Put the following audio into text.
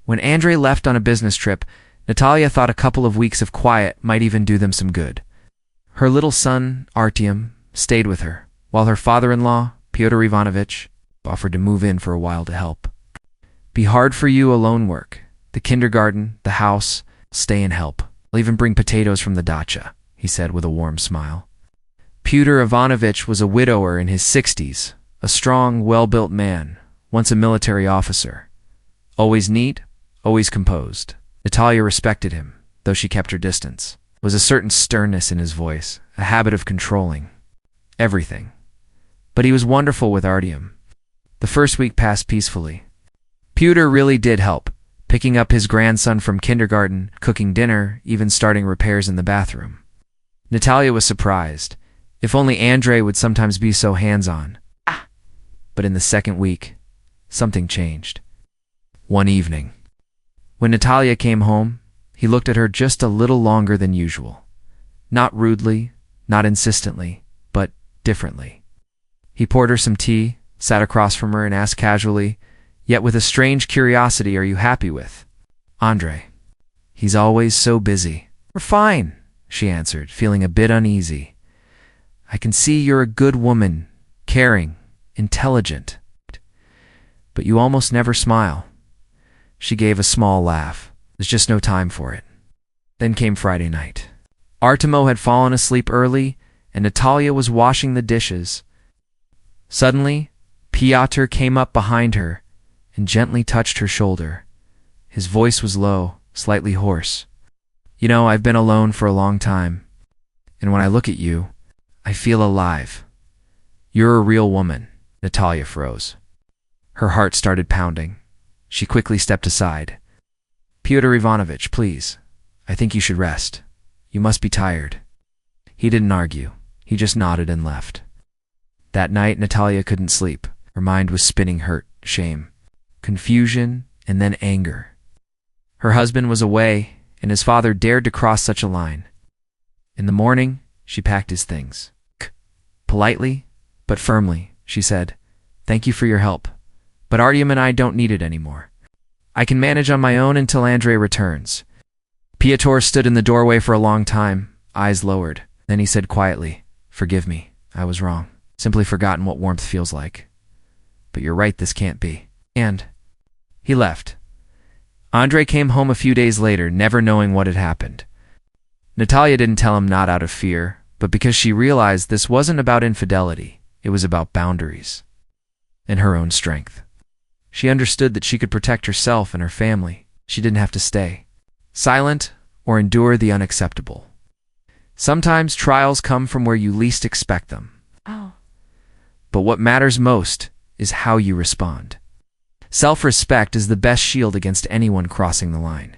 When Andrei left on a business trip, Natalia thought a couple of weeks of quiet might even do them some good. Her little son, Artyom, stayed with her, while her father-in-law, Pyotr Ivanovich, offered to move in for a while to help. Be hard for you alone work. The kindergarten, the house, stay and help. I'll even bring potatoes from the dacha, he said with a warm smile. Pyotr Ivanovich was a widower in his 60s, a strong, well-built man, once a military officer. Always neat, always composed. Natalia respected him, though she kept her distance. There was a certain sternness in his voice, a habit of controlling everything. But he was wonderful with Artyom. The first week passed peacefully. Pyotr really did help, picking up his grandson from kindergarten, cooking dinner, even starting repairs in the bathroom. Natalia was surprised. If only Andrei would sometimes be so hands-on. But in the second week, something changed. One evening, when Natalia came home, he looked at her just a little longer than usual. Not rudely, not insistently, but differently. He poured her some tea, sat across from her, and asked casually, yet with a strange curiosity, "Are you happy with Andrei?" "He's always so busy." "We're fine," she answered, feeling a bit uneasy. "I can see you're a good woman, caring, intelligent. But you almost never smile." She gave a small laugh. There's just no time for it. Then came Friday night. Artyom had fallen asleep early, and Natalia was washing the dishes. Suddenly, Pyotr came up behind her and gently touched her shoulder. His voice was low, slightly hoarse. "You know, I've been alone for a long time, and when I look at you, I feel alive. You're a real woman." Natalia froze. Her heart started pounding. She quickly stepped aside. "Pyotr Ivanovich, please. I think you should rest. You must be tired." He didn't argue. He just nodded and left. That night, Natalia couldn't sleep. Her mind was spinning hurt, shame, confusion, and then anger. Her husband was away, and his father dared to cross such a line. In the morning, she packed his things. Politely, but firmly, she said, "Thank you for your help, but Artyom and I don't need it anymore. I can manage on my own until Andrei returns." Pyotr stood in the doorway for a long time, eyes lowered. Then he said quietly, "Forgive me, I was wrong. Simply forgotten what warmth feels like. But you're right, this can't be." And he left. Andrei came home a few days later, never knowing what had happened. Natalia didn't tell him, not out of fear, but because she realized this wasn't about infidelity. It was about boundaries and her own strength. She understood that she could protect herself and her family. She didn't have to stay silent or endure the unacceptable. Sometimes trials come from where you least expect them. But what matters most is how you respond. Self-respect is the best shield against anyone crossing the line.